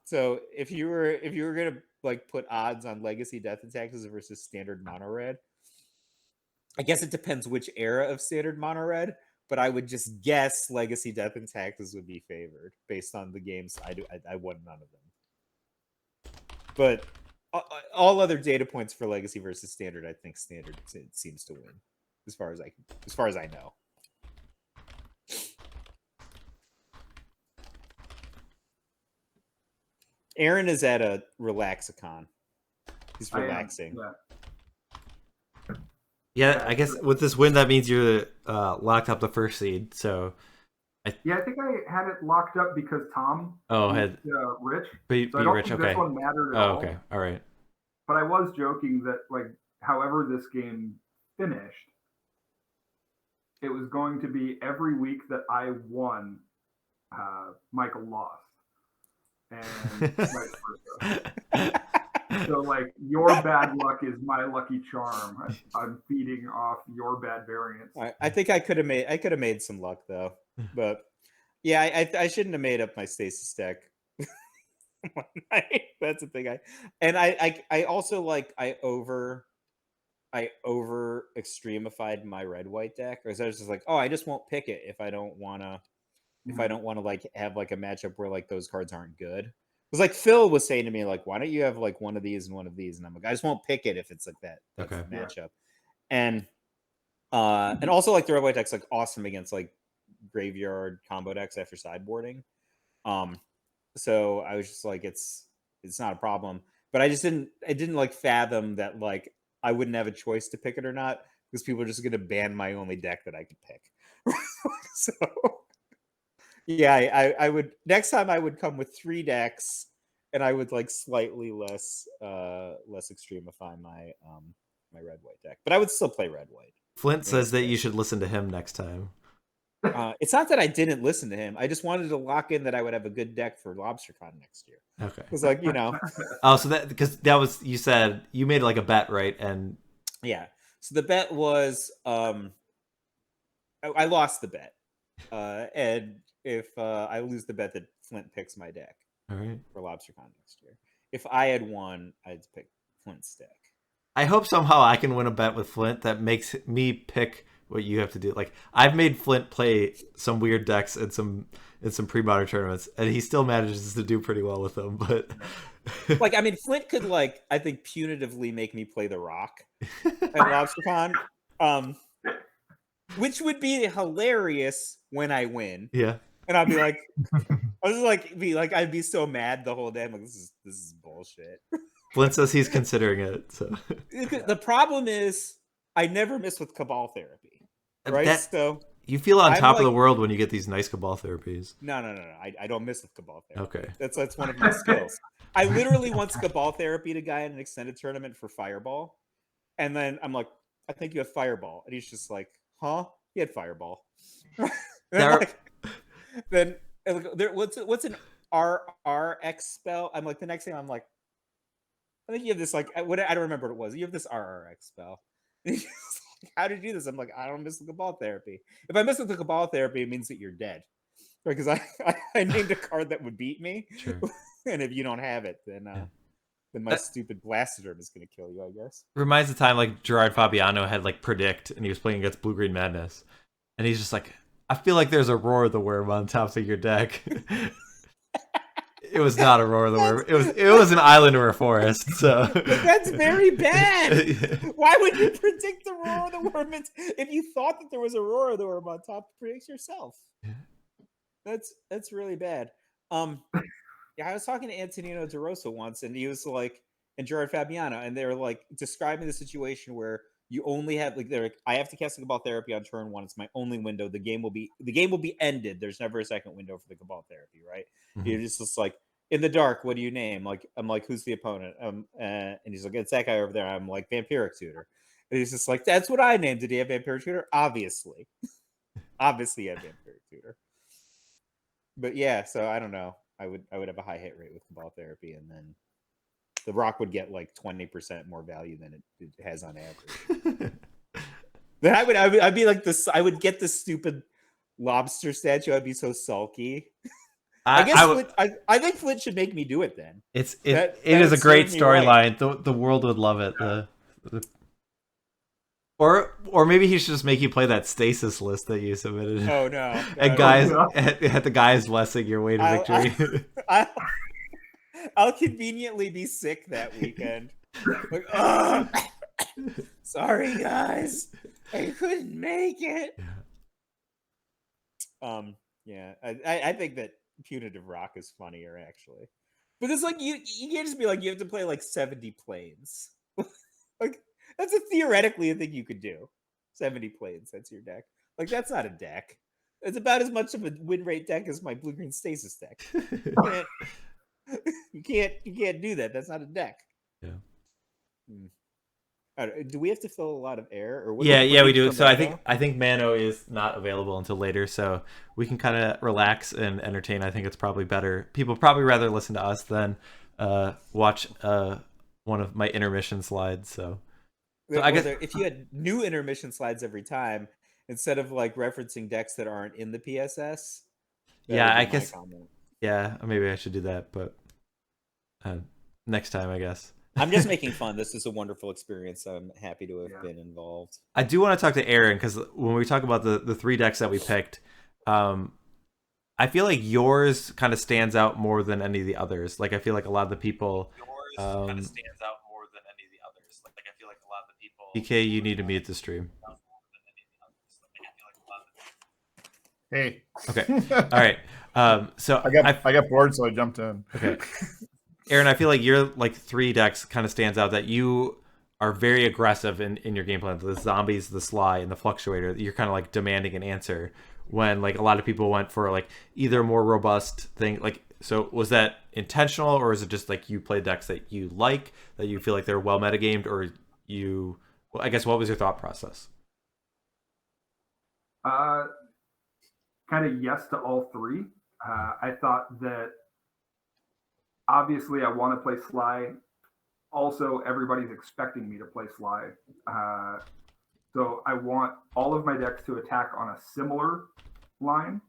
So if you were gonna like put odds on Legacy Death and Taxes versus Standard Mono Red, I guess it depends which era of Standard Mono Red, but I would just guess Legacy Death and Taxes would be favored based on the games I won none of them. But all other data points for Legacy versus Standard, I think Standard seems to win, as far as I know. Aaron is at a Relaxicon. He's relaxing. Yeah, I guess with this win, that means you're locked up the first seed. So, I think I had it locked up because Tom had Rich. Beat so I don't Rich. think Okay. this one mattered at all. Okay. All right. But I was joking that like, however this game finished, it was going to be every week that I won, Michael lost, and vice versa. So like your bad luck is my lucky charm. I'm feeding off your bad variance. I think I could have made some luck though, but yeah, I shouldn't have made up my stasis deck. one night. That's the thing. I also like I over extremified my red white deck, or so I was just like, oh, I just won't pick it if I don't wanna like have like a matchup where like those cards aren't good. Because like Phil was saying to me, like, why don't you have like one of these and one of these? And I'm like, I just won't pick it if it's like that. That's Okay. the matchup. And also like the red white deck's like awesome against like graveyard combo decks after sideboarding. So I was just like, it's not a problem. But I didn't like fathom that like I wouldn't have a choice to pick it or not, because people are just gonna ban my only deck that I could pick. So yeah, I would next time I would come with 3 decks, and I would like slightly less extremify my my red white deck, but I would still play red white. Flint says that you should listen to him next time. It's not that I didn't listen to him. I just wanted to lock in that I would have a good deck for LobsterCon next year. Okay. It was like, you know. Oh, so that because that was, you said you made like a bet, right? And yeah. So the bet was I lost the bet. And if I lose the bet, that Flint picks my deck all right. for LobsterCon next year. If I had won, I'd pick Flint's deck. I hope somehow I can win a bet with Flint that makes me pick what you have to do. Like, I've made Flint play some weird decks in some pre-modern tournaments, and he still manages to do pretty well with them. But like, I mean, Flint could like, I think, punitively make me play the Rock at LobsterCon, which would be hilarious when I win. Yeah. And I'd be like, I'd be so mad the whole day. I'm like, this is bullshit. Flint says he's considering it. So the problem is, I never miss with Cabal Therapy. Right, so you feel on top like, of the world when you get these nice Cabal therapies. No. I don't miss with Cabal Therapy. Okay, that's one of my skills. I literally once Cabal Therapy'd a guy in an extended tournament for Fireball, and then I'm like, I think you have Fireball, and he's just like, huh? He had Fireball. Then what's an RRX spell? I'm like, the next thing I'm like, I think you have this like I don't remember what it was. You have this RRX spell. How did you do this? I'm like, I don't miss the Cabal Therapy. If I miss the Cabal Therapy, it means that you're dead. Because I named a card that would beat me. Sure. And if you don't have it, then my stupid Blastoderm is going to kill you, I guess. Reminds the time like Gerard Fabiano had like Predict, and he was playing against Blue-Green Madness. And he's just like, I feel like there's a Roar of the Worm on top of your deck. It was not a Roar of the Worm. It was an island or a forest. So that's very bad. Why would you predict the Roar of the Worm if you thought that there was a Roar of the Worm on top? Predict yourself. That's really bad. Yeah, I was talking to Antonino DeRosa once, and he was like, and Gerard Fabiano, and they were like describing the situation where you only have like, they're like, I have to cast the Cabal Therapy on turn 1. It's my only window. The game will be ended. There's never a second window for the Cabal Therapy, right? Mm-hmm. You're just like, in the dark, what do you name? Like, I'm like, who's the opponent? And he's like, it's that guy over there. I'm like, Vampiric Tutor. And he's just like, that's what I named. Did he have Vampiric Tutor? Obviously. Obviously he had Vampiric Tutor. But yeah, so I don't know. I would have a high hit rate with Cabal Therapy, and then the Rock would get like 20% more value than it has on average. Then I'd be like this. I would get the stupid lobster statue. I'd be so sulky. I think Flint should make me do it then. It is a great storyline. Right. The world would love it. Or maybe he should just make you play that stasis list that you submitted. Oh no! And guys, at the guy's blessing your way to victory. I'll conveniently be sick that weekend. Like, sorry guys, I couldn't make it. Yeah. I think that Punitive Rock is funnier actually, because like you can't just be like, you have to play like 70 planes. Like, that's theoretically a thing you could do. 70 planes, that's your deck. Like, that's not a deck. It's about as much of a win rate deck as my blue-green stasis deck. You can't do that. That's not a deck. Yeah. Do we have to fill a lot of air? Or what we do. So Mano? I think Mano is not available until later, so we can kind of relax and entertain. I think it's probably better. People probably rather listen to us than watch one of my intermission slides. So I guess if you had new intermission slides every time instead of like referencing decks that aren't in the PSS. Yeah, I guess. Yeah, maybe I should do that, but next time, I guess. I'm just making fun. This is a wonderful experience. I'm happy to have been involved. I do want to talk to Aaron because when we talk about the 3 decks that we picked, I feel like yours kind of stands out more than any of the others. Like I feel like a lot of the people. Kind of stands out more than any of the others. Like I feel like a lot of the people. BK, you need to mute the stream. Hey. Okay. All right. So I got bored, so I jumped in. Okay. Aaron, I feel like your like 3 decks kind of stands out that you are very aggressive in your game plan. The zombies, the sly, and the fluctuator. You're kind of like demanding an answer when like a lot of people went for like either more robust thing. Like, so was that intentional, or is it just like you play decks that you like, that you feel like they're well metagamed, or you? Well, I guess what was your thought process? Kind of yes to all 3. I thought that obviously I want to play Sly. Also, everybody's expecting me to play Sly. So I want all of my decks to attack on a similar line,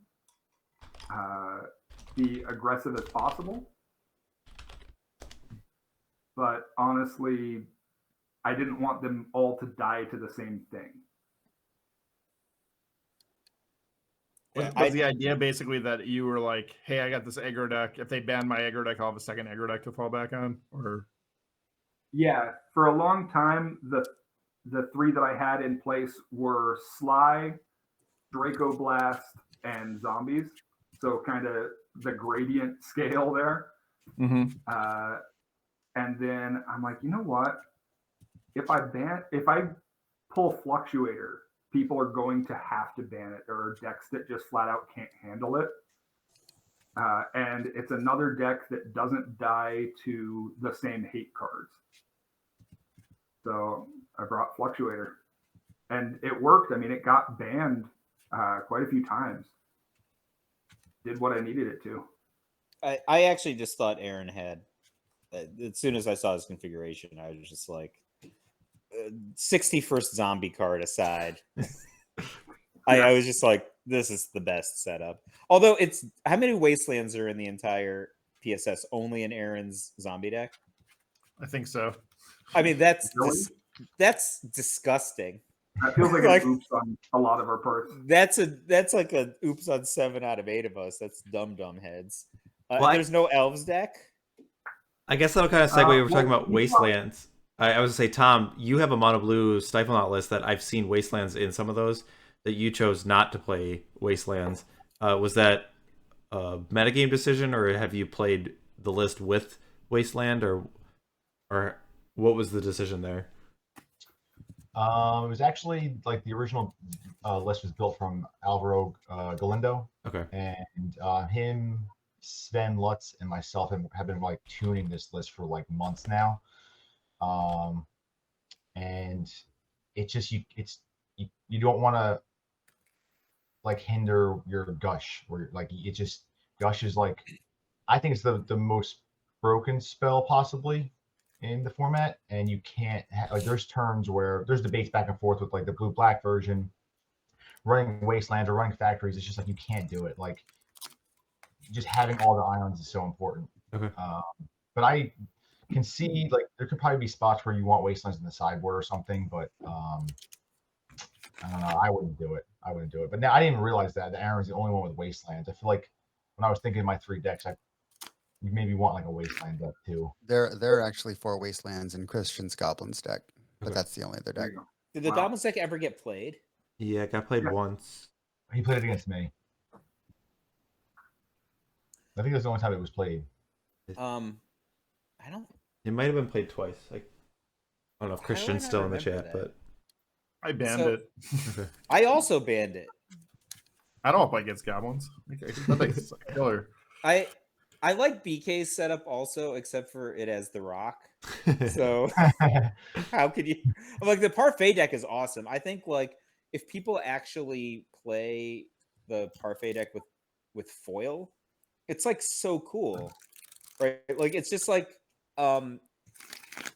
be aggressive as possible. But honestly, I didn't want them all to die to the same thing. Was the idea basically that you were like, hey, I got this aggro deck. If they ban my aggro deck, I'll have a second aggro deck to fall back on? Or Yeah, for a long time, the 3 that I had in place were Sly, Draco Blast, and Zombies. So kind of the gradient scale there. mm-hmm. And then I'm like, you know what? If I pull Fluctuator, people are going to have to ban it. There are decks that just flat out can't handle it. And it's another deck that doesn't die to the same hate cards. So I brought Fluctuator. And it worked. I mean, it got banned quite a few times. Did what I needed it to. I actually just thought Aaron had, as soon as I saw his configuration, I was just like, 61st zombie card aside, I was just like, this is the best setup. Although it's, how many Wastelands are in the entire PSS? Only in Aaron's zombie deck? I think so. I mean, that's Really? that's disgusting. That feels like Like- an oops on a lot of our parts. That's like a oops on 7 out of 8 of us. That's dumb heads. Well, There's no elves deck. I guess that'll kind of segue. We were talking well, about Wastelands. I was gonna say, Tom, you have a mono blue Stifle Knot list that I've seen Wastelands in some of those that you chose not to play Wastelands. Was that a metagame decision, or have you played the list with Wasteland, or what was the decision there? It was actually like the original list was built from Alvaro Galindo, Okay. and him, Sven Lutz, and myself have been like tuning this list for like months now. And it just you don't want to like hinder your gush, where like it just gush is like, I think it's the most broken spell possibly in the format, and you can't like there's turns where there's debates back and forth with like the blue black version running Wasteland or running Factories. It's just like you can't do it. Like just having all the ions is so important. Okay. But I can see like there could probably be spots where you want Wastelands in the sideboard or something, but I don't know. I wouldn't do it. But now I didn't even realize that Aaron's the only one with Wastelands. I feel like when I was thinking of my 3 decks, you maybe want like a Wasteland deck too. There are actually 4 Wastelands in Christian's Goblins deck, but Okay. that's the only other There deck. you go. Did the Wow. Goblins deck ever get played? Yeah, I got played Yeah. once. He played it against me. I think that's the only time it was played. I don't. It might have been played twice. Like, I don't know if How do I Christian's not still in the remember chat, that? I banned So- it. but I also banned it. I don't play against goblins. That thing's a killer. I like BK's setup also, except for it as the rock. okay. So how could you? Like the parfait deck is awesome. I think like if people actually play the parfait deck with foil, it's like so cool, right? Like it's just like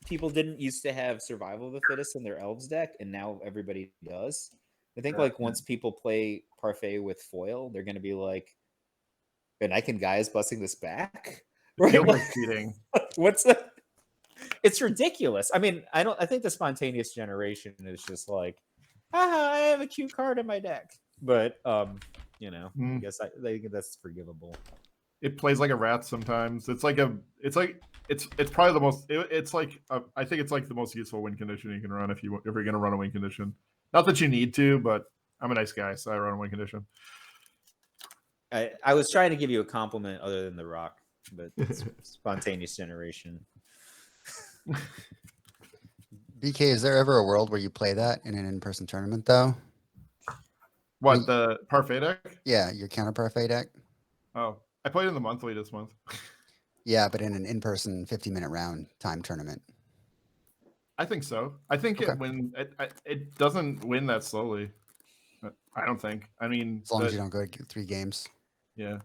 people didn't used to have survival of the fittest in their elves deck, and now everybody does. I think like once people play parfait with foil, they're gonna be like, and I can guys busting this back. Right? Feels like cheating. What's the? It's ridiculous. I mean, I think the spontaneous generation is just like, haha, I have a cute card in my deck. But I guess I think that's forgivable. It plays like a rat sometimes. It's probably the most. I think it's like the most useful win condition you can run if you're going to run a win condition. Not that you need to, but I'm a nice guy, so I run a win condition. I was trying to give you a compliment other than the rock, but it's spontaneous generation. BK, is there ever a world where you play that in an in-person tournament, though? What, the Parfait deck? Yeah, your counter parfait deck. Oh, I played in the monthly this month. Yeah, but in an in-person 50-minute round time tournament. I think so. I think it doesn't win that slowly. I don't think. I mean, As long as you don't go to 3 games. Yeah.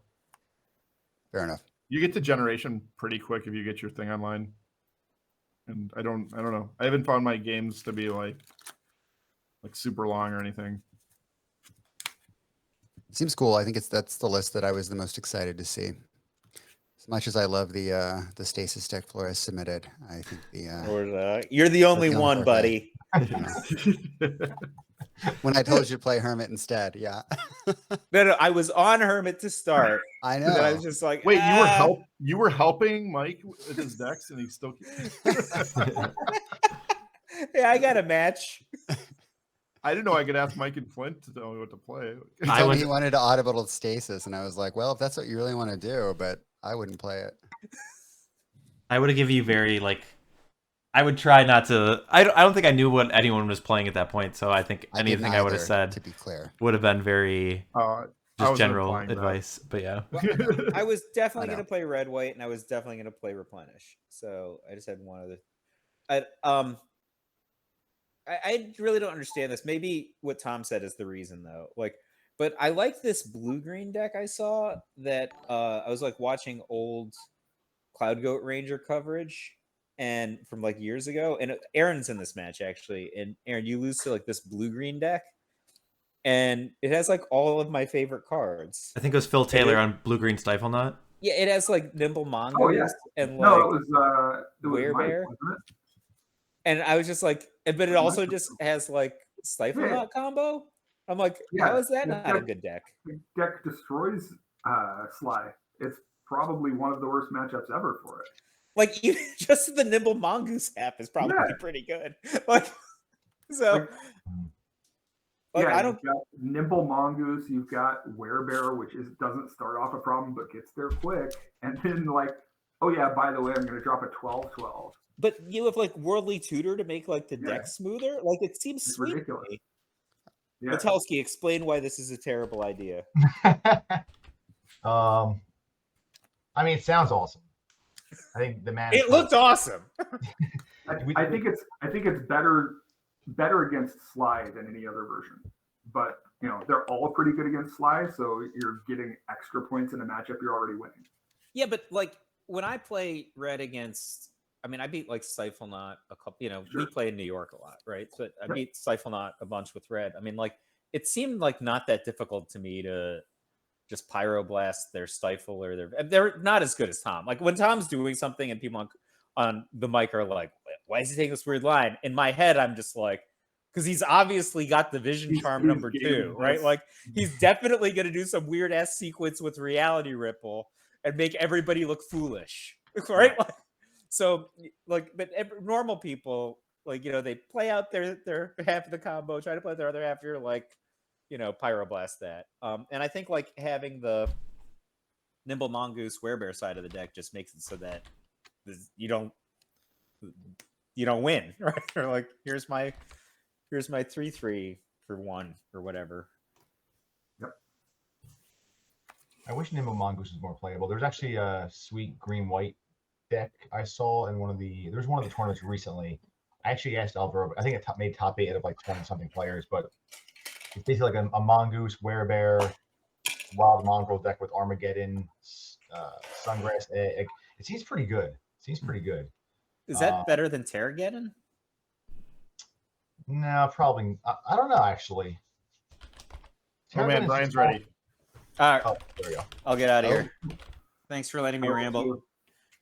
Fair enough. You get to generation pretty quick if you get your thing online. And I don't know. I haven't found my games to be like super long or anything. Seems cool. I think that's the list that I was the most excited to see. As much as I love the stasis deck Flores submitted, I think you're the only counter one, parfait. buddy. When I told you to play Hermit instead, yeah. No, I was on Hermit to start. I know. And I was just like, wait, you were helping Mike with his decks, and he still. Yeah, I got a match. I didn't know I could ask Mike and Flint to tell me what to play. He told me he wanted to audible stasis, and I was like, well, if that's what you really want to do, but I wouldn't play it. I would have given you very I would try not to. I don't think I knew what anyone was playing at that point, so I think anything I would have said, to be clear, would have been very just general advice. But yeah, well, I was definitely going to play red white, and I was definitely going to play replenish. So I just had one other. I really don't understand this. Maybe what Tom said is the reason, though. But I like this blue-green deck I saw that I was watching old Cloud Goat Ranger coverage and from years ago. And Aaron's in this match, actually. And Aaron, you lose to this blue-green deck. And it has all of my favorite cards. I think it was Phil Taylor on Blue-Green Stifle Knot. Yeah, it has Nimble Mongoose. Oh, yeah. And it was Werebear. Mike, wasn't it? And I was just but it also just has Stifle Knot combo. I'm how is that not a good deck? The deck destroys Sly. It's probably one of the worst matchups ever for it. Even just the Nimble Mongoose app is probably pretty good. I don't. You've got Nimble Mongoose. You've got Werebear, which doesn't start off a problem but gets there quick. And then oh yeah, by the way, I'm going to drop a 12/12. But you have Worldly Tutor to make the deck smoother. It seems sweet. Ridiculous. Yeah. Metelsky, explain why this is a terrible idea. I mean, it sounds awesome. I think the man. It looked awesome. I think it's better against Sly than any other version. But they're all pretty good against Sly, so you're getting extra points in a matchup you're already winning. Yeah, but when I play red against. I mean, I beat Stifle Knot a couple. Sure. We play in New York a lot, right? But I beat Stifle Knot a bunch with red. I mean, it seemed not that difficult to me to just pyroblast their Stifle or they're not as good as Tom. When Tom's doing something and people on the mic are why is he taking this weird line? In my head, I'm just because he's obviously got the Vision Charm number 2, right? He's definitely going to do some weird ass sequence with Reality Ripple and make everybody look foolish, right? So, but normal people, they play out their half of the combo, try to play their other half. You're pyroblast that. And I think having the Nimble Mongoose Werebear side of the deck just makes it so that you don't win, right? Or here's my 3/3 for 1 or whatever. Yep. I wish Nimble Mongoose was more playable. There's actually a sweet green-white deck I saw in one of the tournaments recently. I actually asked Alvaro, I think it made top 8 out of 20 something players, but it's basically a Mongoose, Werebear, Wild Mongrel deck with Armageddon, Sungrass Egg. It seems pretty good. Is that better than Terrageddon? No, probably. I don't know actually. Oh man, Brian's ready. All right. Oh, there we go. I'll get out of here. Thanks for letting me ramble.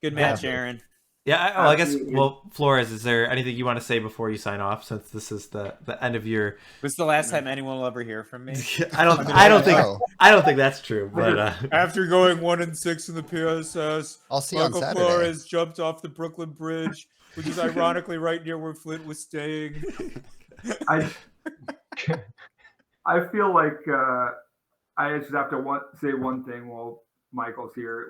Good match, Aaron. Yeah, I guess. Absolutely. Well, Flores, is there anything you want to say before you sign off? Since this is the end of your. This is the last time anyone will ever hear from me. I don't think that's true. But After going 1-6 in the PSS, I'll see you on Michael Saturday. Flores jumped off the Brooklyn Bridge, which is ironically right near where Flint was staying. I feel like I just have to say one thing while Michael's here.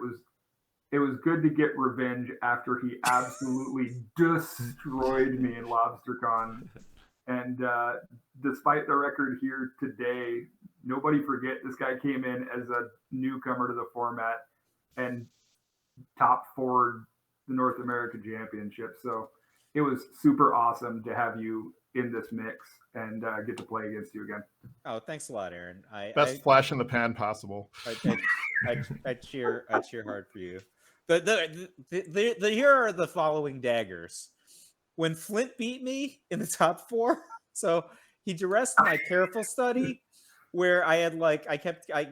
It was good to get revenge after he absolutely destroyed me in LobsterCon. And despite the record here today, nobody forget this guy came in as a newcomer to the format and top 4 the North American Championship. So it was super awesome to have you in this mix and get to play against you again. Oh, thanks a lot, Aaron. Best flash in the pan possible. I cheer hard for you. Here are the following daggers. When Flint beat me in the top 4, so he duressed my careful study, where I had I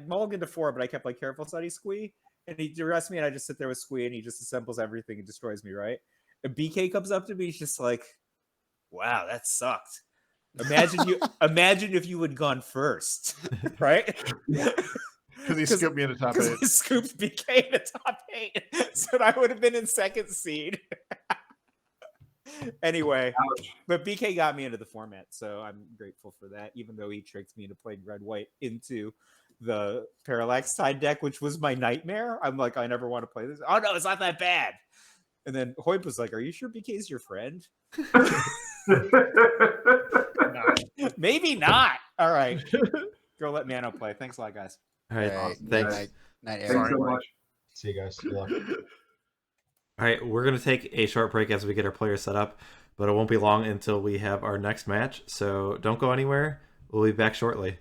mulliganed to 4, but I kept careful study squee, and he duressed me, and I just sit there with squee, and he just assembles everything and destroys me, right? And BK comes up to me, he's just like, "Wow, that sucked. Imagine if you had gone first, right?" Because he scooped me in the top 8. He scooped BK in the top 8, so I would have been in second seed. Anyway, but BK got me into the format, so I'm grateful for that, even though he tricked me into playing red-white into the Parallax Tide deck, which was my nightmare. I'm like, I never want to play this. Oh, no, it's not that bad. And then Hoyp was like, are you sure BK's your friend? Maybe not. All right. Go let Mano play. Thanks a lot, guys. all right, Awesome. thanks. Night, Thanks Aaron. so much. See you guys. Good luck. All right, we're gonna take a short break as we get our players set up, but it won't be long until we have our next match. So don't go anywhere. We'll be back shortly.